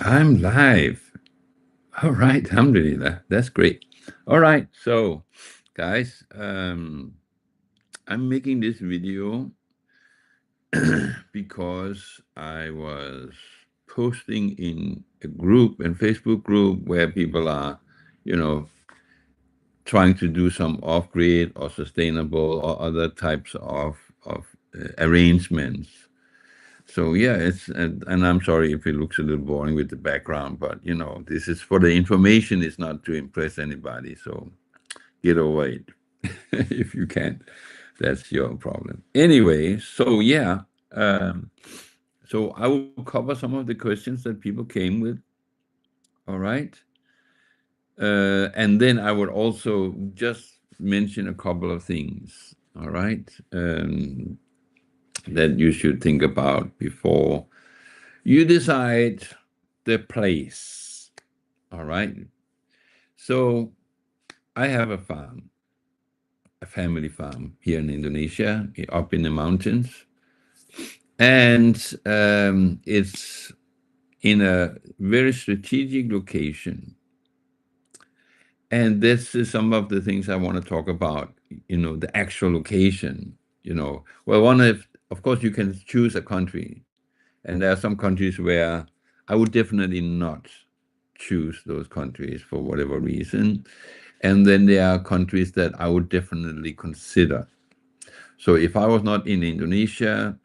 I'm live. All right, alhamdulillah. That's great. All right, so guys, I'm making this video because I was posting in a group, in Facebook group, where people are, you know, trying to do some off-grid or sustainable or other types of arrangements. So yeah, and I'm sorry if it looks a little boring with the background, but this is for the information. It's not to impress anybody. So get over it if you can. That's your problem. Anyway, so yeah, so I will cover some of the questions that people came with. All right, and then I would also just mention a couple of things. All right, that you should think about before you decide the place. All right. So I have a farm, a family farm here in Indonesia, up in the mountains. And it's in a very strategic location. And this is some of the things I want to talk about, the actual location. Well, of course, you can choose a country. And there are some countries where I would definitely not choose those countries for whatever reason. And then there are countries that I would definitely consider. So if I was not in Indonesia,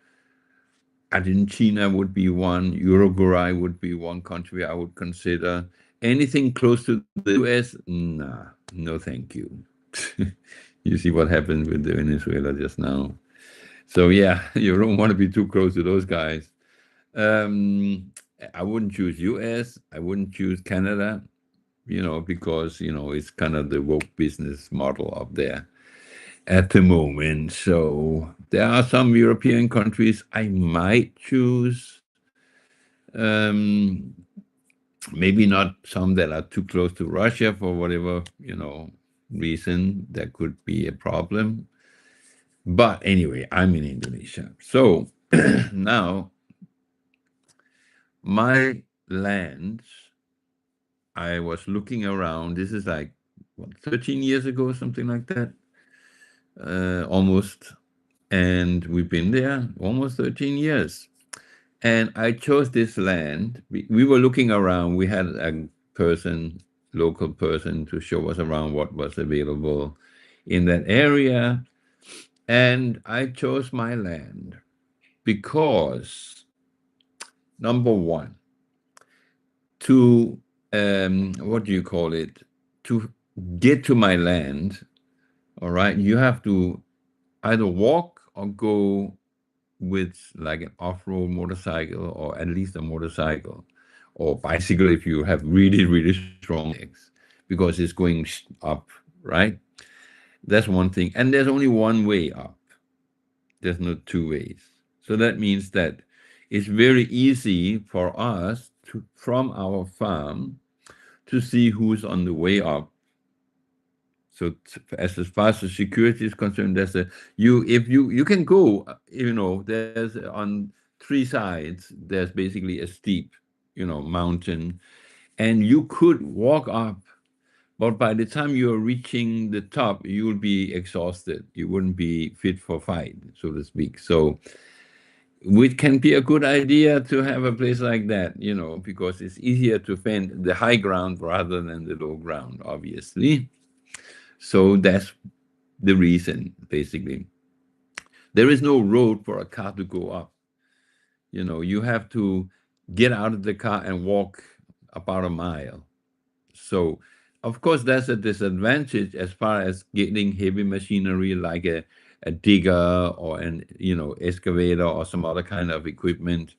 Argentina would be one, Uruguay would be one country I would consider. Anything close to the US, nah, no thank you. You see what happened with the Venezuela just now. So yeah, you don't want to be too close to those guys. Um, I wouldn't choose US. I wouldn't choose Canada, because, it's kind of the woke business model up there at the moment. So there are some European countries I might choose. Um, Maybe not some that are too close to Russia for whatever, reason. That could be a problem. But anyway, I'm in Indonesia. So now my lands, I was looking around. This is like, what, 13 years ago, something like that, almost. And we've been there almost 13 years. And I chose this land. We were looking around. We had a person, local person, to show us around what was available in that area. And I chose my land because, number one, to what do you call it? To get to my land, all right, you have to either walk or go with like an off-road motorcycle, or at least a motorcycle or bicycle if you have really, really strong legs, because it's going up, right? That's one thing. And there's only one way up. There's no two ways. So that means that it's very easy for us to, from our farm, to see who's on the way up. So as far as the security is concerned, there's a you if you can go, there's on three sides, there's basically a steep, mountain, and you could walk up, but by the time you're reaching the top, you'll be exhausted. You wouldn't be fit for fight, so to speak. So it can be a good idea to have a place like that, because it's easier to find the high ground rather than the low ground, obviously. So that's the reason, basically. There is no road for a car to go up. You have to get out of the car and walk about a mile. So, of course, that's a disadvantage as far as getting heavy machinery like a digger or an excavator or some other kind of equipment.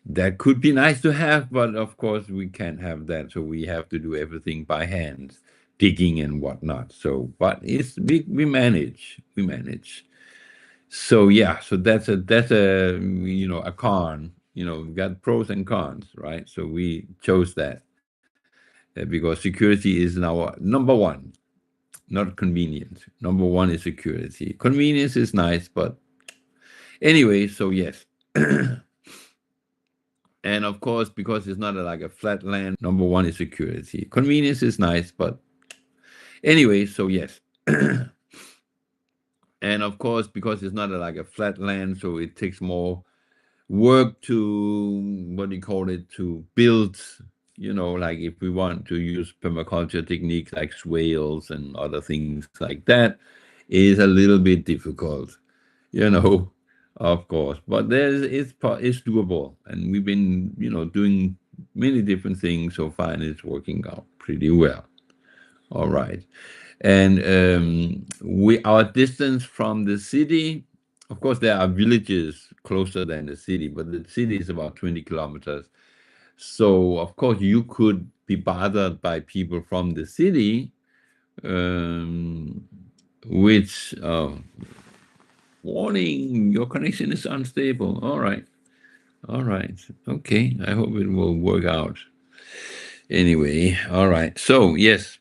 That could be nice to have, but of course we can't have that. So we have to do everything by hand, digging and whatnot. So, but we manage. We manage. So yeah, so that's a a con. We got pros and cons, right? So we chose that because security is our number one, not convenience. Number one is security. Convenience is nice, but anyway. So yes, And of course, because it's not like a flat land, number one is security. Convenience is nice, but anyway, so yes. And of course, because it's not like a flat land, so it takes more work to, what do you call it, to build, like if we want to use permaculture techniques like swales and other things like that, is a little bit difficult, you know, of course. But it's doable, and we've been, doing many different things so far, and it's working out pretty well. All right. And we our distance from the city, of course, there are villages closer than the city, but the city is about 20 kilometers. So, of course, you could be bothered by people from the city, um, which, warning, your connection is unstable. All right. All right. Okay. I hope it will work out. Anyway, all right. So, yes,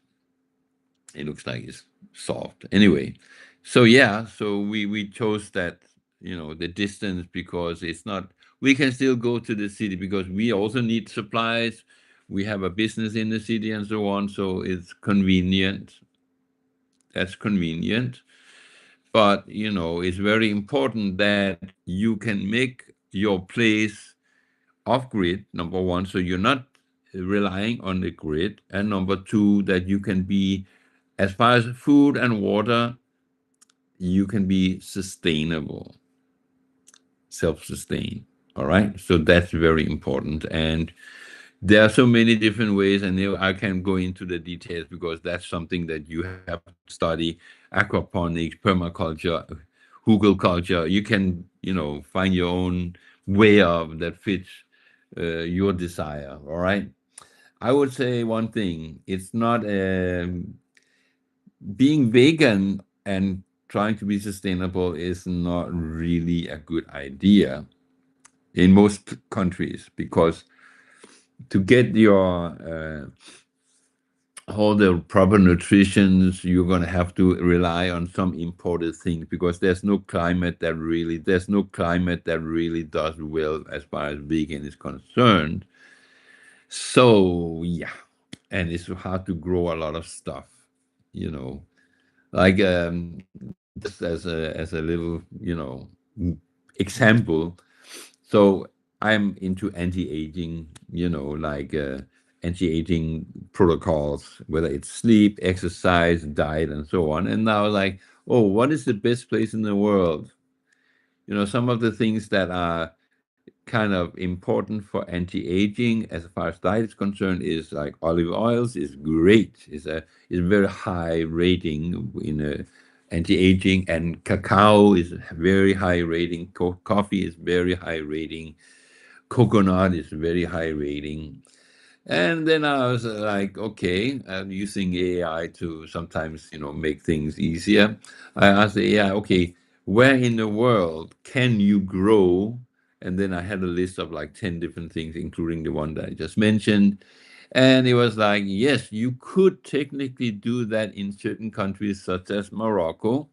it looks like it's solved. Anyway, so yeah, so we chose that, the distance, because it's not, we can still go to the city because we also need supplies. We have a business in the city and so on, so it's convenient. That's convenient. But it's very important that you can make your place off grid, number one, so you're not relying on the grid, and number two, that you can be, as far as food and water, you can be sustainable, self-sustained. All right, so that's very important. And there are so many different ways, and I can go into the details because that's something that you have to study: aquaponics, permaculture, hugelculture. You can, find your own way of that fits your desire. All right. I would say one thing: it's not being vegan and trying to be sustainable is not really a good idea in most countries, because to get your all the proper nutritions, you're going to have to rely on some imported things, because there's no climate that really does well as far as vegan is concerned. So yeah, and it's hard to grow a lot of stuff, you know like, just as a little, example. So I'm into anti-aging, like, anti-aging protocols, whether it's sleep, exercise, diet, and so on. And now, like, oh, what is the best place in the world? Some of the things that are kind of important for anti-aging as far as diet is concerned is like olive oils is great. It's very high rating in anti-aging, and cacao is very high rating. Coffee is very high rating. Coconut is very high rating. And then I was like, okay, I'm using AI to sometimes, make things easier. I asked the AI, okay, where in the world can you grow? And then I had a list of like 10 different things, including the one that I just mentioned. And it was like, yes, you could technically do that in certain countries, such as Morocco.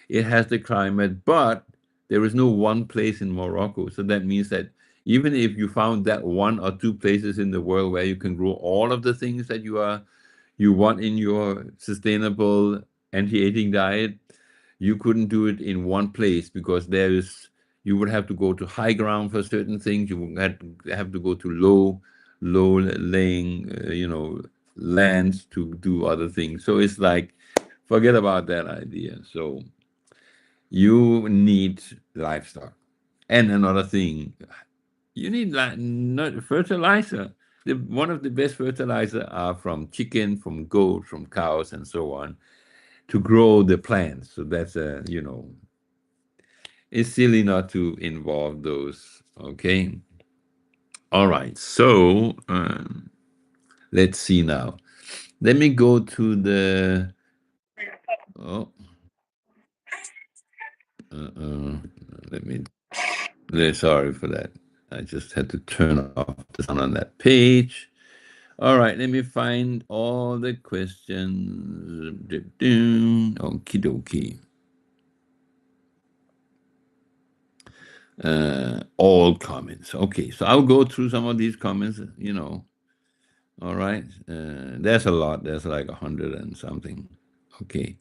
It has the climate, but there is no one place in Morocco. So that means that even if you found that one or two places in the world where you can grow all of the things that you want in your sustainable anti-aging diet, you couldn't do it in one place, because you would have to go to high ground for certain things. You would have to go to low laying, lands to do other things. So it's like, forget about that idea. So you need livestock. And another thing, you need not fertilizer. One of the best fertilizer are from chicken, from goat, from cows, and so on, to grow the plants. So that's it's silly not to involve those. Okay. All right. So let's see now. Let me go to the. Oh, uh, let me. Sorry for that. I just had to turn off the sound on that page. All right, let me find all the questions. Okie dokie. All comments. Okay, so I'll go through some of these comments. All right. There's a lot. There's like 100 and something. Okay.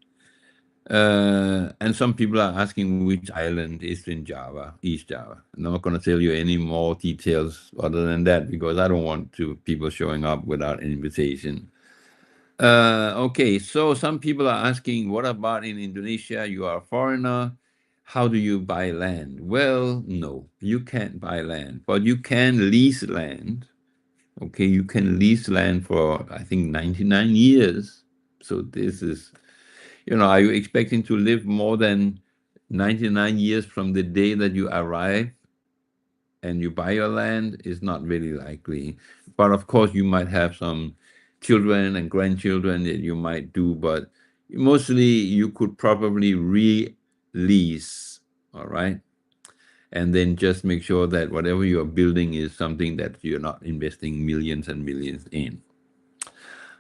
And some people are asking which island is in Java, East Java. I'm not going to tell you any more details other than that because I don't want to people showing up without an invitation. Okay, so some people are asking, what about in Indonesia? You are a foreigner. How do you buy land? Well, no, you can't buy land, but you can lease land. Okay, you can lease land for, I think, 99 years. So this is, are you expecting to live more than 99 years from the day that you arrive and you buy your land? Is not really likely. But of course, you might have some children and grandchildren that you might do, but mostly you could probably release, all right? And then just make sure that whatever you're building is something that you're not investing millions and millions in.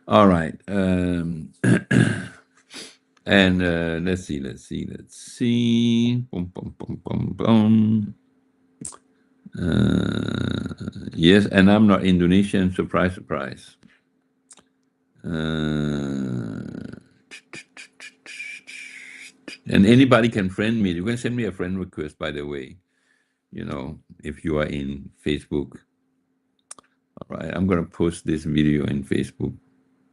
All right. And let's see. Boom, boom, boom, boom, boom. Yes, and I'm not Indonesian. Surprise, surprise. And anybody can friend me. You can send me a friend request, by the way. If you are in Facebook. All right, I'm gonna post this video in Facebook.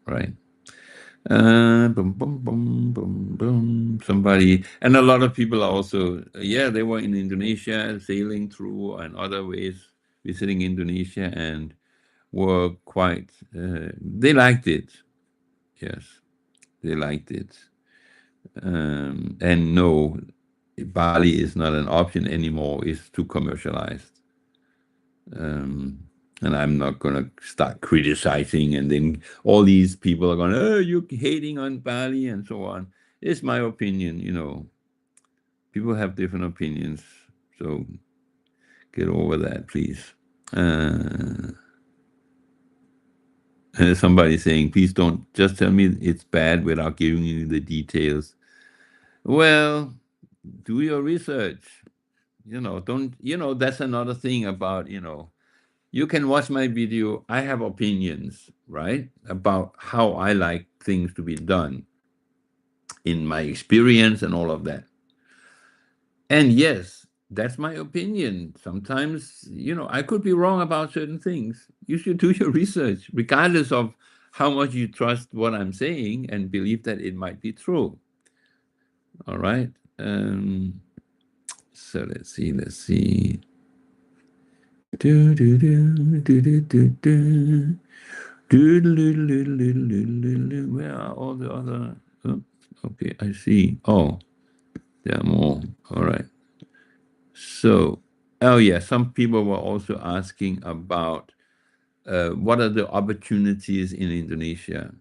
Right. Boom, boom, boom, boom, boom. Somebody, and a lot of people are also, yeah, they were in Indonesia, sailing through and other ways, visiting Indonesia, and were quite, they liked it. Yes, they liked it. And no, Bali is not an option anymore. It's too commercialized. And I'm not going to start criticizing, and then all these people are going, oh, you're hating on Bali and so on. It's my opinion. People have different opinions, so get over that, please. Somebody saying, please don't just tell me it's bad without giving you the details. Well, do your research. Don't, that's another thing about, you can watch my video. I have opinions, right, about how I like things to be done in my experience and all of that. And yes, that's my opinion. Sometimes, I could be wrong about certain things. You should do your research, regardless of how much you trust what I'm saying and believe that it might be true. All right. So let's see. Do, do, do, do, do, do, do. Where are all the other? Oh, okay, I see. Oh, there are more. All right. So, oh yeah, some people were also asking about what are the opportunities in Indonesia.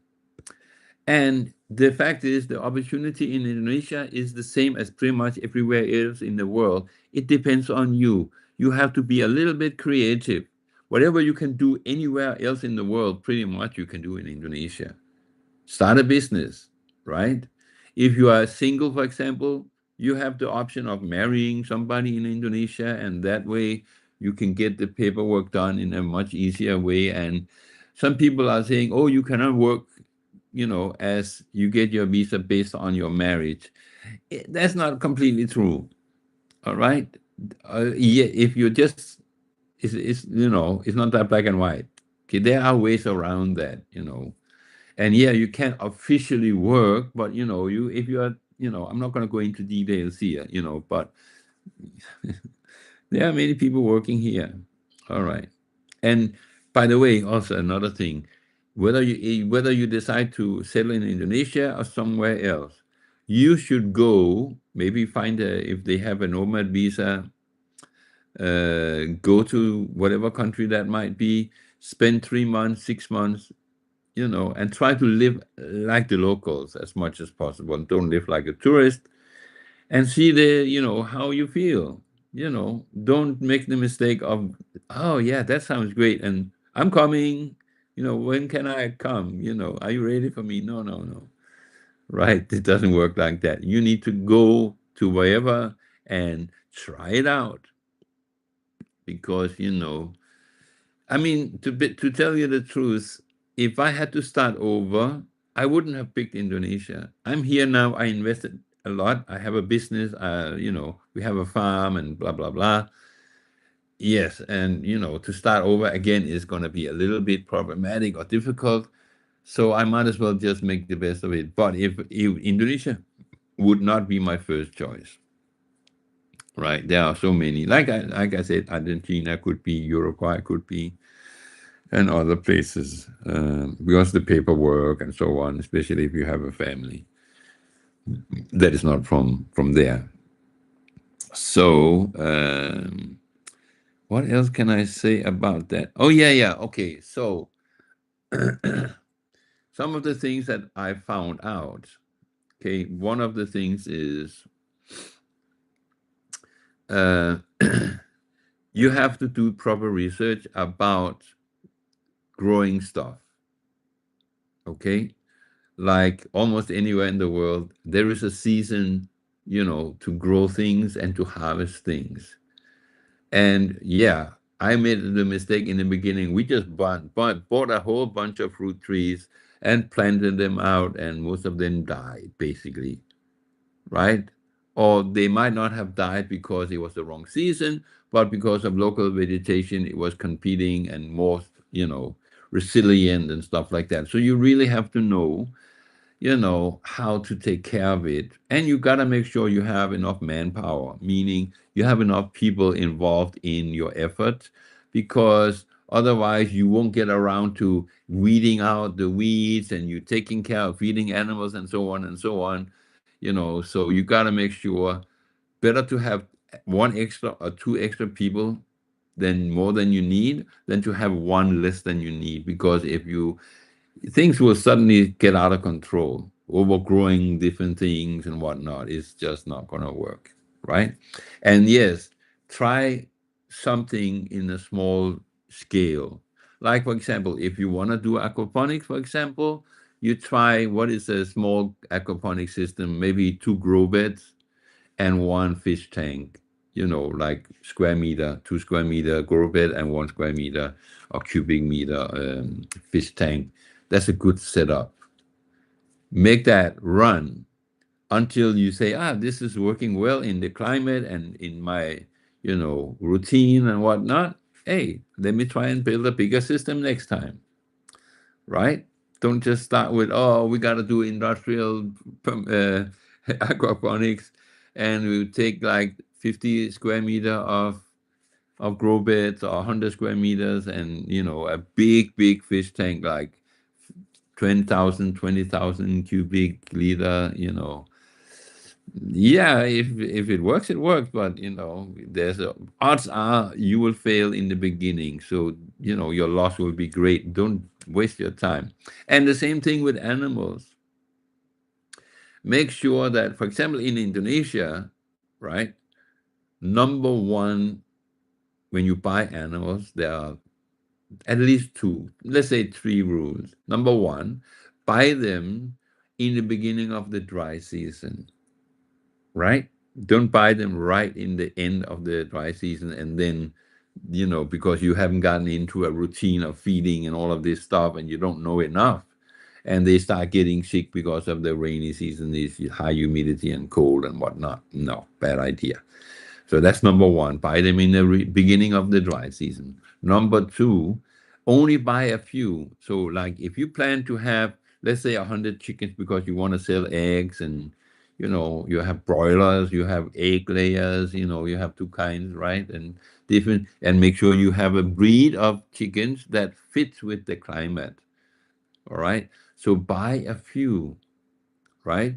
And the fact is, the opportunity in Indonesia is the same as pretty much everywhere else in the world. It depends on you. You have to be a little bit creative. Whatever you can do anywhere else in the world, pretty much you can do in Indonesia. Start a business, right? If you are single, for example, you have the option of marrying somebody in Indonesia, and that way you can get the paperwork done in a much easier way. And some people are saying, oh, you cannot work, as you get your visa based on your marriage. That's not completely true. All right. Yeah, if you just, it's not that black and white. Okay, there are ways around that. And yeah, you can't officially work, but you if you are, I'm not going to go into details here, but there are many people working here. All right. And by the way, also another thing, whether you decide to settle in Indonesia or somewhere else, you should go, maybe find if they have a nomad visa, go to whatever country that might be, spend 3 months, 6 months, and try to live like the locals as much as possible. Don't live like a tourist, and see how you feel. Don't make the mistake of, oh yeah, that sounds great, and I'm coming. When can I come? Are you ready for me? No, no, no. Right? It doesn't work like that. You need to go to wherever and try it out. because I mean, to tell you the truth, if I had to start over, I wouldn't have picked Indonesia. I'm here now. I invested a lot. I have a business. We have a farm and blah blah blah. Yes, and to start over again is going to be a little bit problematic or difficult. So I might as well just make the best of it. But if Indonesia would not be my first choice, right? There are so many. Like I said, Argentina could be, Uruguay could be, and other places, because the paperwork and so on, especially if you have a family that is not from there. So, what else can I say about that? Oh yeah, yeah. Okay, so some of the things that I found out. Okay, one of the things is, uh, you have to do proper research about growing stuff. Okay, like almost anywhere in the world, there is a season, to grow things and to harvest things. And yeah, I made the mistake in the beginning. We just bought a whole bunch of fruit trees and planted them out, and most of them died, basically, right? Or they might not have died because it was the wrong season, but because of local vegetation, it was competing and more, resilient and stuff like that. So you really have to know how to take care of it. And you got to make sure you have enough manpower, meaning you have enough people involved in your effort, because otherwise you won't get around to weeding out the weeds and you taking care of feeding animals and so on and so on. So you got to make sure, better to have one extra or two extra people than more than you need, than to have one less than you need, because if you things will suddenly get out of control. Overgrowing different things and whatnot is just not going to work, right? And yes, try something in a small scale. Like, for example, if you want to do aquaponics, for example, you try what is a small aquaponic system, maybe two grow beds and one fish tank, like square meter, 2 square meter grow bed and 1 square meter or cubic meter fish tank. That's a good setup. Make that run until you say, this is working well in the climate and in my, routine and whatnot. Hey, let me try and build a bigger system next time, right? Don't just start with, we got to do industrial aquaponics, and we take like 50 square meter of grow beds or 100 square meters, and a big fish tank like 20,000 cubic liter. Yeah, if it works, it works. But there's odds are you will fail in the beginning. So your loss will be great. Don't waste your time. And the same thing with animals. Make sure that, for example, in Indonesia, right? Number one, when you buy animals, there are at least two, let's say three rules. Number one, buy them in the beginning of the dry season, right? Don't buy them right in the end of the dry season, and then, because you haven't gotten into a routine of feeding and all of this stuff and you don't know enough. And they start getting sick because of the rainy season, this high humidity and cold and whatnot. No, bad idea. So that's number one. Buy them in the beginning of the dry season. Number two, only buy a few. So, like, if you plan to have, let's say, 100 chickens because you want to sell eggs, and you have broilers, you have egg layers, you have two kinds, right? And different, and make sure you have a breed of chickens that fits with the climate. All right. So buy a few, right?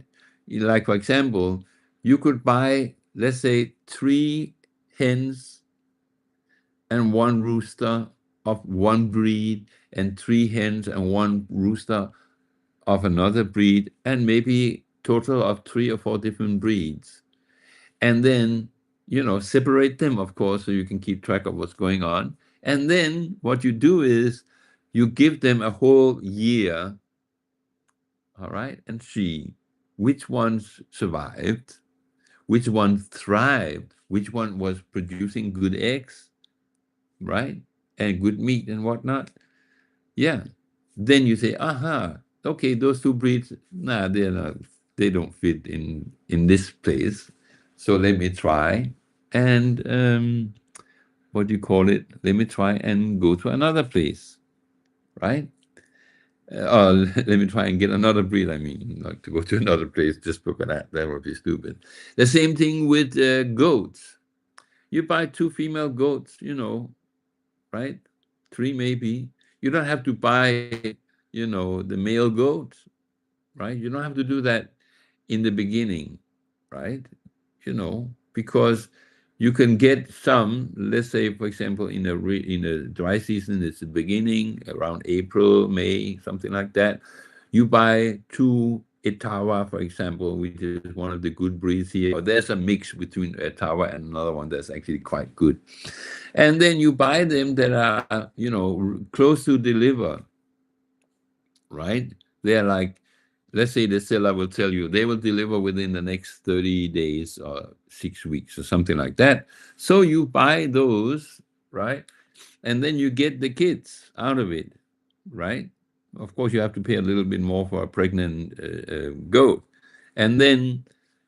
Like, for example, you could buy, let's say, three hens and one rooster of one breed, and three hens and one rooster of another breed, and maybe total of three or four different breeds. And then, separate them, of course, so you can keep track of what's going on. And then what you do is you give them a whole year, all right, and see which ones survived, which one thrived, which one was producing good eggs, right? And good meat and whatnot. Yeah. Then you say, aha, okay, those two breeds, nah, they're not, they don't fit in this place. So let me try and what do you call it? Let me try and go to another place, right? Let me try and get another breed. I mean, like to go to another place just because that would be stupid. The same thing with goats. You buy two female goats, right? Three maybe. You don't have to buy, the male goat, right? You don't have to do that in the beginning, right? Because you can get some, let's say, for example, in a dry season, it's the beginning around April, May, something like that. You buy two Etawa, for example, which is one of the good breeds here. Or there's a mix between Etawa and another one that's actually quite good. And then you buy them that are, close to deliver, right? They're like, let's say the seller will tell you they will deliver within the next 30 days or 6 weeks or something like that. So you buy those, right? And then you get the kids out of it, right? Of course, you have to pay a little bit more for a pregnant goat. And then,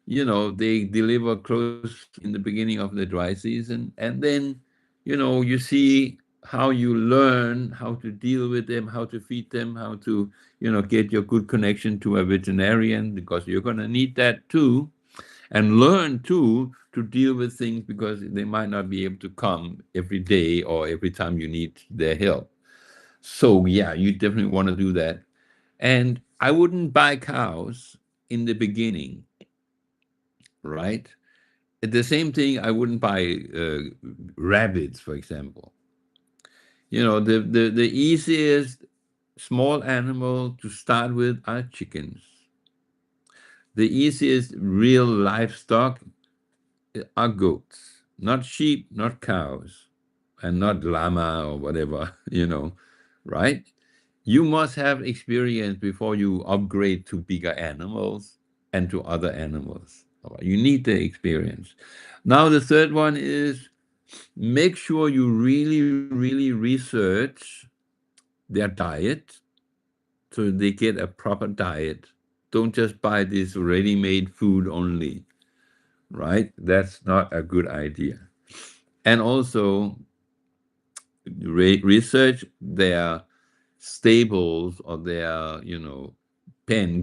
they deliver close in the beginning of the dry season. And then, you see how you learn how to deal with them, how to feed them, how to, get your good connection to a veterinarian because you're going to need that too and learn too to deal with things because they might not be able to come every day or every time you need their help. So yeah, you definitely want to do that. And I wouldn't buy cows in the beginning, right? The same thing, I wouldn't buy rabbits, for example. The easiest small animal to start with are chickens. The easiest real livestock are goats, not sheep, not cows, and not llama or whatever, right? You must have experience before you upgrade to bigger animals and to other animals. All right, you need the experience. Now, the third one is make sure you really, really research their diet so they get a proper diet. Don't just buy this ready made food only, right? That's not a good idea. And also research their stables or their,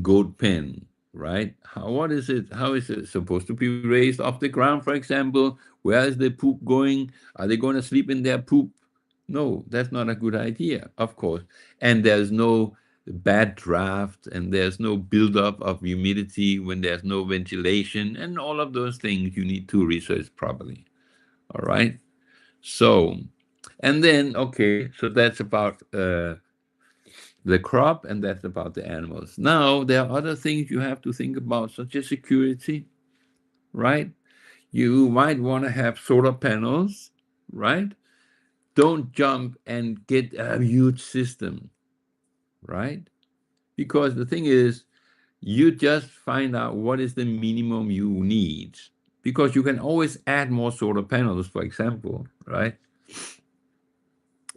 goat pen, right? What is it? How is it supposed to be raised off the ground, for example? Where is the poop going? Are they going to sleep in their poop? No, that's not a good idea, of course. And there's no bad draft and there's no buildup of humidity when there's no ventilation and all of those things you need to research properly. All right. So, and then, okay, so that's about the crop and that's about the animals. Now, there are other things you have to think about, such as security, right? You might want to have solar panels, right? Don't jump and get a huge system, right? Because the thing is, you just find out what is the minimum you need. Because you can always add more solar panels, for example, right?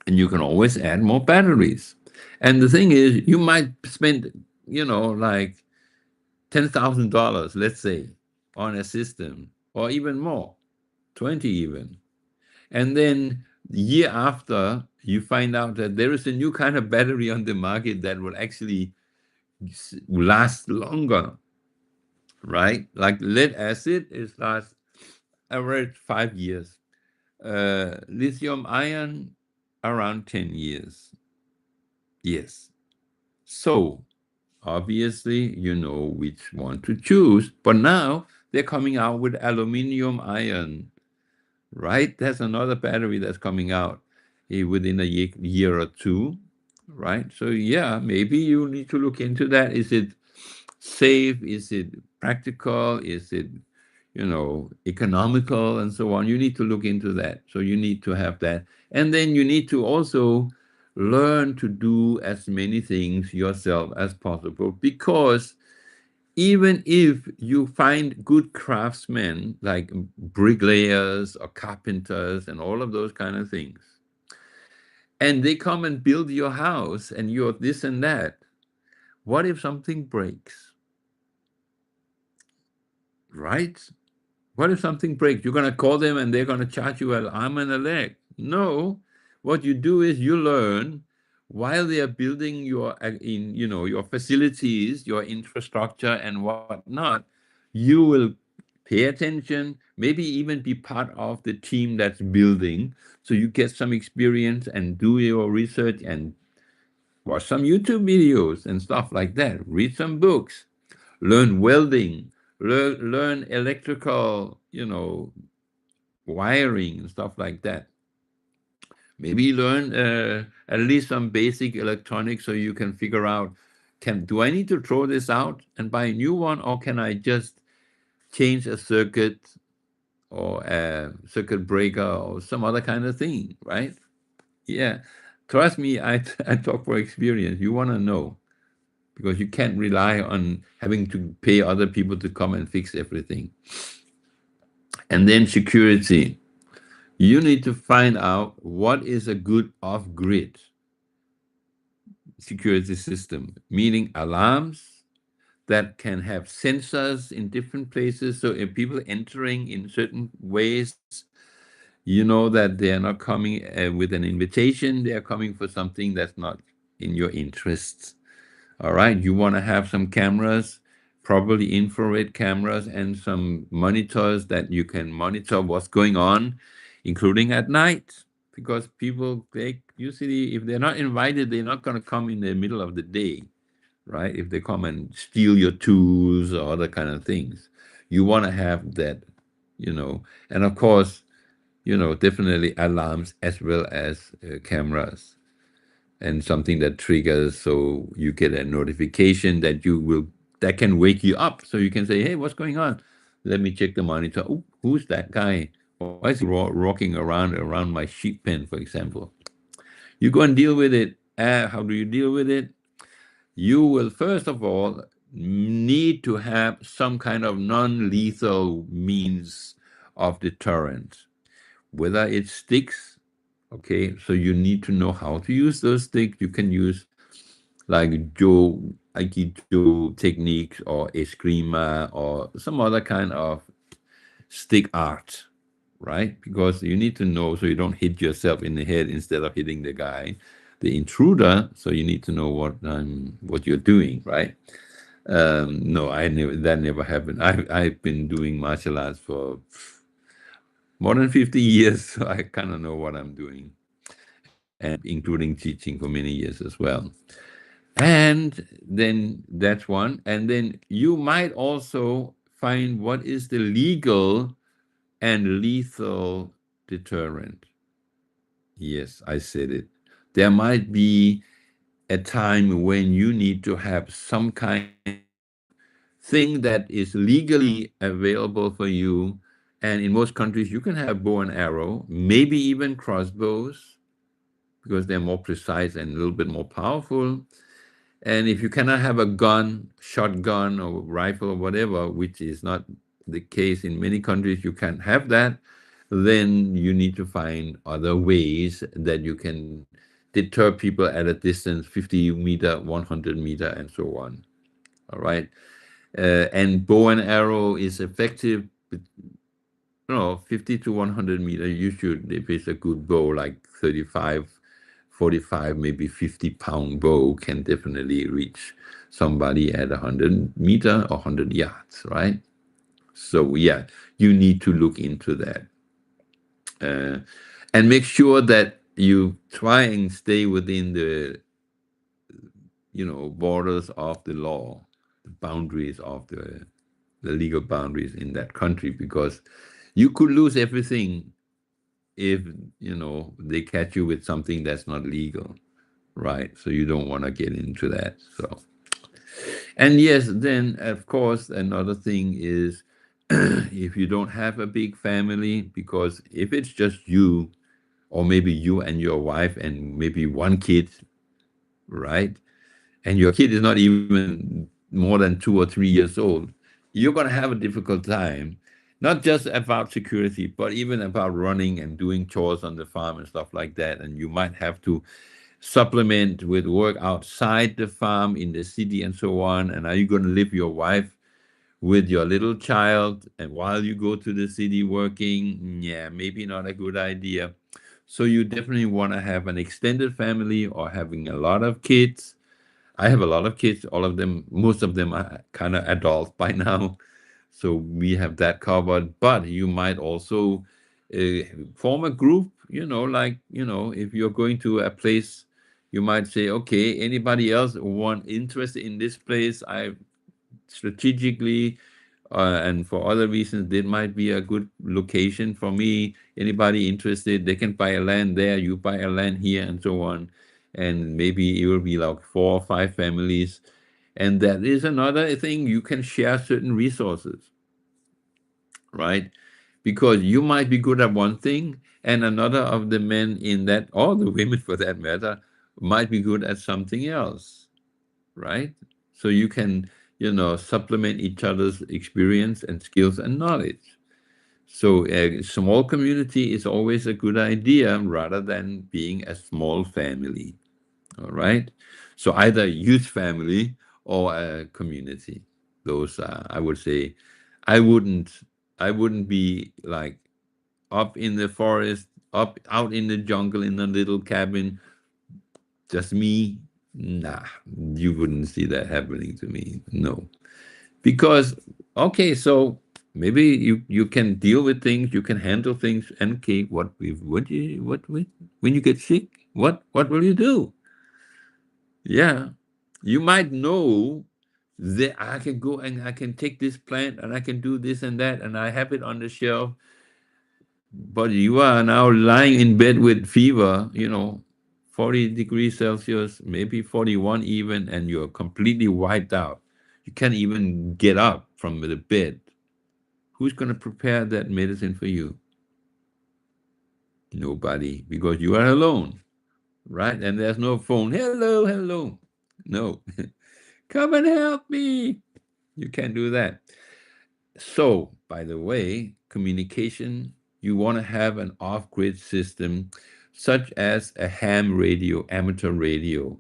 And you can always add more batteries. And the thing is, you might spend, like $10,000, let's say, on a system, or even more, 20 even. And then the year after, you find out that there is a new kind of battery on the market that will actually last longer, right? Like lead acid is last average 5 years. Lithium ion around 10 years. Yes. So obviously, you know which one to choose. But now they're coming out with aluminium ion, right? That's another battery that's coming out within a year or two, right? So yeah, maybe you need to look into that. Is it safe? Is it practical? Is it, economical and so on? You need to look into that. So you need to have that. And then you need to also learn to do as many things yourself as possible because even if you find good craftsmen like bricklayers or carpenters and all of those kind of things, and they come and build your house and you're this and that. What if something breaks, right? What if something breaks? You're going to call them and they're going to charge you an arm and a leg. No, what you do is you learn while they are building your your facilities, your infrastructure and whatnot. You will pay attention, maybe even be part of the team that's building, so you get some experience and do your research and watch some YouTube videos and stuff like that. Read some books, learn welding, learn electrical, wiring and stuff like that. Maybe learn at least some basic electronics so you can figure out, can do I need to throw this out and buy a new one, or can I just change a circuit or a circuit breaker or some other kind of thing, right? Yeah. Trust me, I talk for experience. You want to know, because you can't rely on having to pay other people to come and fix everything. And then security. You need to find out what is a good off-grid security system, meaning alarms that can have sensors in different places. So if people entering in certain ways, you know that they are not coming with an invitation, they are coming for something that's not in your interests. All right, you want to have some cameras, probably infrared cameras, and some monitors that you can monitor what's going on, including at night. Because people, they usually, if they're not invited, they're not going to come in the middle of the day, right? If they come and steal your tools or other kind of things, you want to have that, and of course, definitely alarms as well as cameras, and something that triggers so you get a notification that can wake you up, so you can say, hey, what's going on? Let me check the monitor. Oh, who's that guy? Why is he rocking around my sheep pen, for example? You go and deal with it. How do you deal with it? You will first of all need to have some kind of non-lethal means of deterrent, whether it sticks. Okay, so you need to know how to use those sticks. You can use like Aikido techniques or Eskrima or some other kind of stick art, right? Because you need to know so you don't hit yourself in the head instead of hitting the intruder. So you need to know what you're doing, right? No, that never happened. I've been doing martial arts for more than 50 years, so I kind of know what I'm doing, and including teaching for many years as well. And then that's one. And then you might also find what is the legal and lethal deterrent. Yes, I said it. There might be a time when you need to have some kind of thing that is legally available for you. And in most countries, you can have bow and arrow, maybe even crossbows, because they're more precise and a little bit more powerful. And if you cannot have a gun, shotgun or rifle or whatever, which is not the case in many countries, you can't have that, then you need to find other ways that you can deter people at a distance, 50 meter, 100 meter, and so on. All right. And bow and arrow is effective, 50 to 100 meter. You should, if it's a good bow, like 35, 45, maybe 50-pound bow, can definitely reach somebody at 100 meter or 100 yards, right? So yeah, you need to look into that, and make sure that you try and stay within the borders of the law, the boundaries of the legal boundaries in that country, because you could lose everything if they catch you with something that's not legal, right? So you don't want to get into that. So, and yes, then of course another thing is, if you don't have a big family, because if it's just you, or maybe you and your wife and maybe one kid, right? And your kid is not even more than 2 or 3 years old, you're going to have a difficult time. Not just about security, but even about running and doing chores on the farm and stuff like that. And you might have to supplement with work outside the farm in the city and so on. And are you going to leave your wife with your little child and while you go to the city working? Yeah, maybe not a good idea. So you definitely want to have an extended family or having a lot of kids. I have a lot of kids, all of them, most of them are kind of adult by now. So we have that covered. But you might also uh, form a group, like, if you're going to a place, you might say, okay, anybody else want interested in this place? I strategically and for other reasons, it might be a good location for me. Anybody interested, they can buy a land there, you buy a land here, and so on. And maybe it will be like 4 or 5 families. And that is another thing, you can share certain resources, right? Because you might be good at one thing, and another of the men in that, or the women for that matter, might be good at something else, right? So you can, supplement each other's experience and skills and knowledge. So a small community is always a good idea rather than being a small family. All right. So either a huge family or a community. Those are, I would say, I wouldn't, I wouldn't be like up in the forest, up out in the jungle in a little cabin, just me. Nah, you wouldn't see that happening to me. No, because okay, so maybe you can deal with things, you can handle things, and okay, when you get sick, what will you do? Yeah, you might know that I can go and I can take this plant and I can do this and that and I have it on the shelf, but you are now lying in bed with fever, 40 degrees Celsius, maybe 41 even, and you're completely wiped out. You can't even get up from the bed. Who's going to prepare that medicine for you? Nobody, because you are alone, right? And there's no phone. Hello, hello. No, come and help me. You can't do that. So, by the way, communication, you want to have an off grid system such as a ham radio, amateur radio,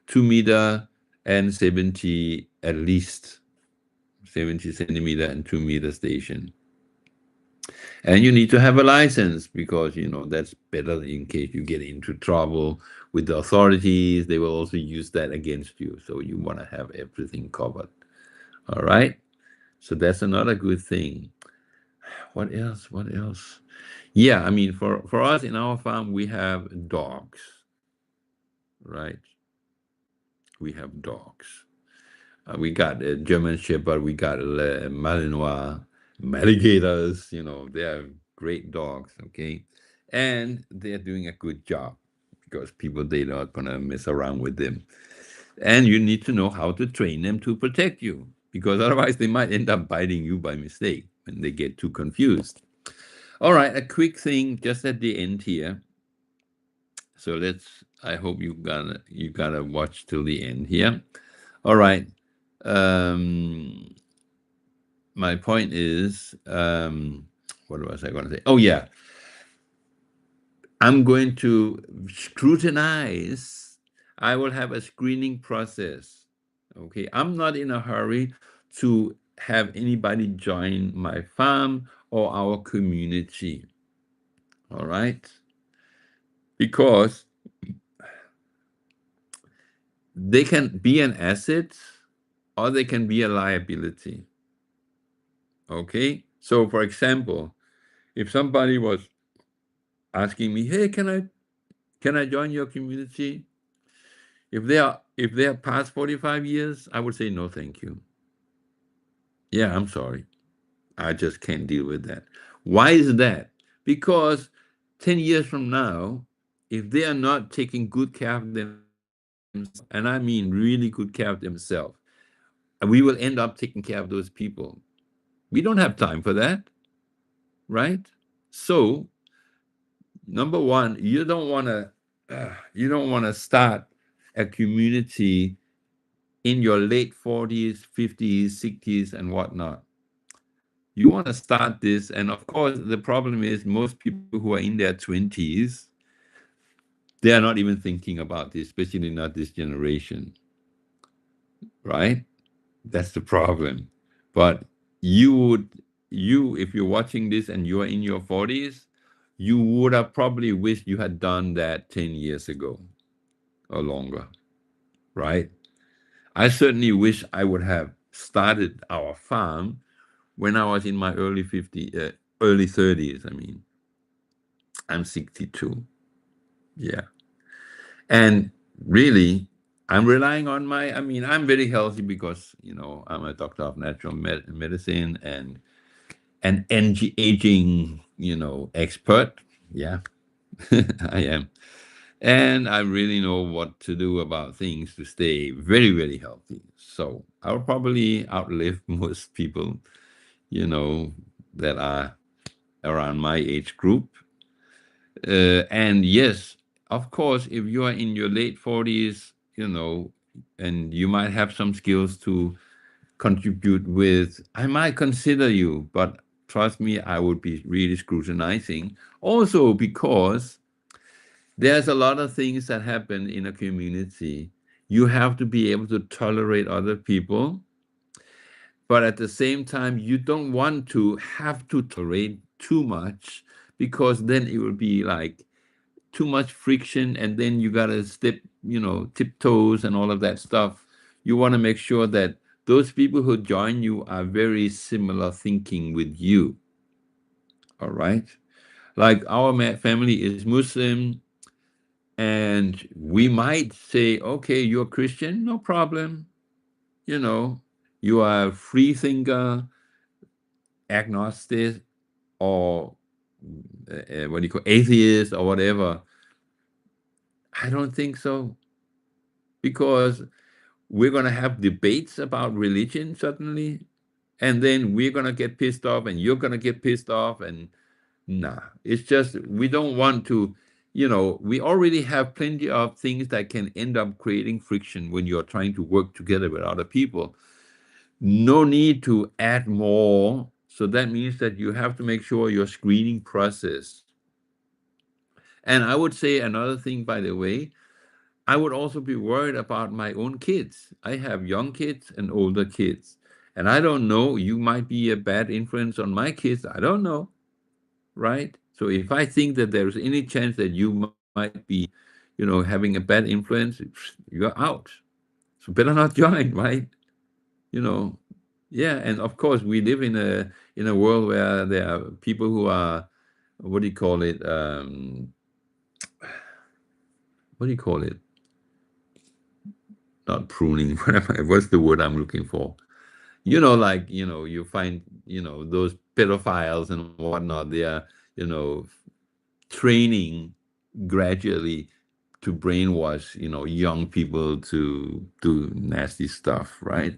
2 meter and 70, at least 70 centimeter and 2 meter station. And you need to have a license because, that's better in case you get into trouble with the authorities. They will also use that against you. So you want to have everything covered. All right. So that's another good thing. What else? What else? Yeah, I mean, for us in our farm, we have dogs, right? We have dogs. We got a German Shepherd, we got Malinois, Maligators, they are great dogs, okay? And they're doing a good job because people, they're not going to mess around with them. And you need to know how to train them to protect you because otherwise they might end up biting you by mistake when they get too confused. All right, a quick thing just at the end here. So I hope you gotta watch till the end here. All right. Um, my point is, what was I going to say? Oh yeah, I'm going to scrutinize. I will have a screening process. Okay, I'm not in a hurry to have anybody join my farm or our community. All right, because they can be an asset or they can be a liability. Okay, so for example, if somebody was asking me, "Hey, can I join your community?" If they are past 45 years, I would say no, thank you. Yeah, I'm sorry. I just can't deal with that. Why is that? Because 10 years from now, if they are not taking good care of themselves, and I mean really good care of themselves, we will end up taking care of those people. We don't have time for that, right? So, number one, you don't want to start a community in your late 40s, 50s, 60s, and whatnot. You want to start this, and of course, the problem is most people who are in their 20s, they are not even thinking about this, especially not this generation, right? That's the problem. But you would, if you're watching this and you are in your 40s, you would have probably wished you had done that 10 years ago or longer, right? I certainly wish I would have started our farm when I was in my early 30s. I mean, I'm 62. Yeah. And really, I'm relying on I mean, I'm very healthy because, I'm a doctor of natural medicine and an aging, expert. Yeah, I am. And I really know what to do about things to stay very, very healthy. So I'll probably outlive most people, you know, that are around my age group. And yes, of course, if you are in your late 40s, and you might have some skills to contribute with, I might consider you, but trust me, I would be really scrutinizing. Also, because there's a lot of things that happen in a community. You have to be able to tolerate other people, but at the same time, you don't want to have to tolerate too much because then it will be like too much friction, and then you gotta step, tiptoes and all of that stuff. You want to make sure that those people who join you are very similar thinking with you. All right, like our family is Muslim, and we might say, okay, you're Christian, no problem. You know, you are a free thinker, agnostic, or what do you call atheist or whatever. I don't think so, because we're going to have debates about religion suddenly, and then we're going to get pissed off and you're going to get pissed off, and nah, it's just we don't want to. We already have plenty of things that can end up creating friction when you're trying to work together with other people. No need to add more. So that means that you have to make sure your screening process. And I would say another thing, by the way, I would also be worried about my own kids. I have young kids and older kids. And I don't know, you might be a bad influence on my kids. I don't know, right? So if I think that there's any chance that you might be, having a bad influence, you're out. So better not join, right? You know, yeah. And of course, we live in a world where there are people who are, what do you call it? What do you call it? Not pruning. What's the word I'm looking for? Like, you find, those pedophiles and whatnot, they are, you know, training gradually to brainwash, young people to do nasty stuff, right?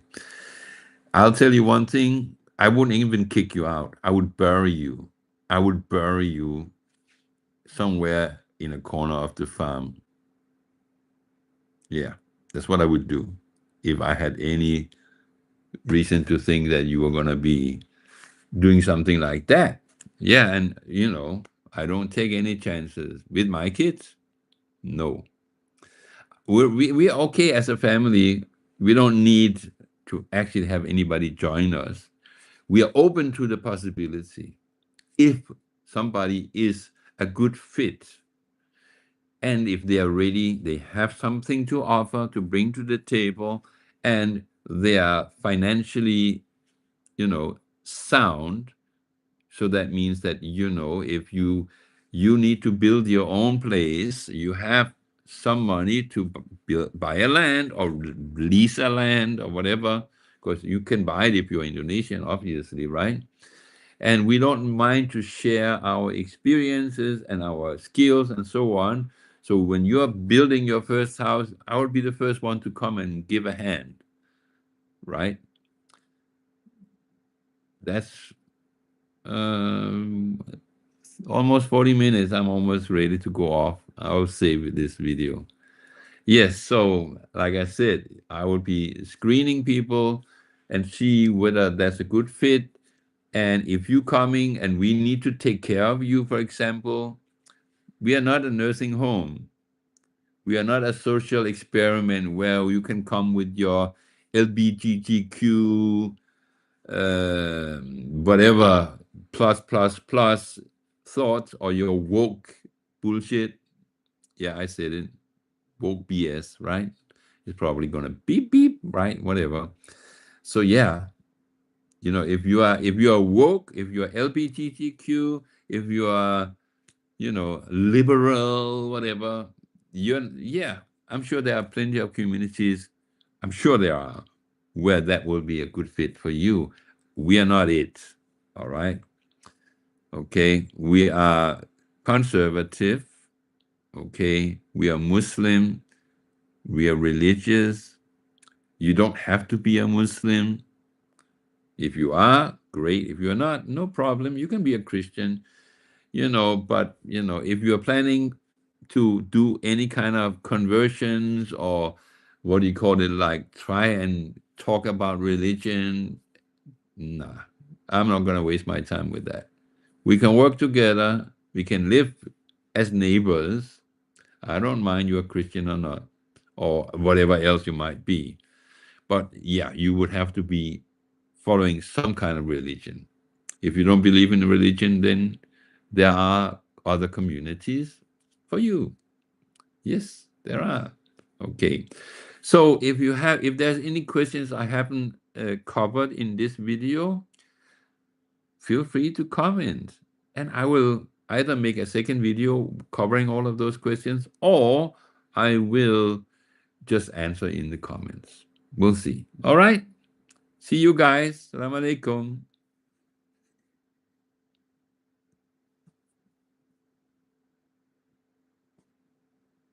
I'll tell you one thing, I wouldn't even kick you out. I would bury you. I would bury you somewhere in a corner of the farm. Yeah, that's what I would do if I had any reason to think that you were going to be doing something like that. Yeah, and I don't take any chances with my kids. No, we're okay as a family. We don't need to actually have anybody join us. We are open to the possibility if somebody is a good fit, and if they are ready, they have something to offer to bring to the table, and they are financially, sound. So that means that, if you need to build your own place, you have some money to buy a land or lease a land or whatever, because you can buy it if you're Indonesian, obviously, right? And we don't mind to share our experiences and our skills and so on. So when you're building your first house, I will be the first one to come and give a hand, right? That's um, almost 40 minutes. I'm almost ready to go off. I'll save this video. Yes, so like I said, I will be screening people and see whether that's a good fit. And if you coming and we need to take care of you, for example, we are not a nursing home. We are not a social experiment where you can come with your LGBTQ, whatever, plus thoughts or your woke bullshit. Yeah, I said it. Woke BS, right? It's probably going to beep, beep, right? Whatever. So, yeah, if you are woke, if you are LGBTQ, if you are liberal, whatever, yeah, I'm sure there are plenty of communities. I'm sure there are where that will be a good fit for you. We are not it. All right. Okay. We are conservative. Okay. We are Muslim. We are religious. You don't have to be a Muslim. If you are, great. If you're not, no problem. You can be a Christian, but if you're planning to do any kind of conversions, or what do you call it, like try and talk about religion, nah, I'm not going to waste my time with that. We can work together. We can live as neighbors. I don't mind you're a Christian or not, or whatever else you might be. But yeah, you would have to be following some kind of religion. If you don't believe in religion, then there are other communities for you. Yes, there are. Okay. So if there's any questions I haven't covered in this video, feel free to comment, and I will either make a second video covering all of those questions, or I will just answer in the comments. We'll see. All right. See you guys. Assalamu alaikum.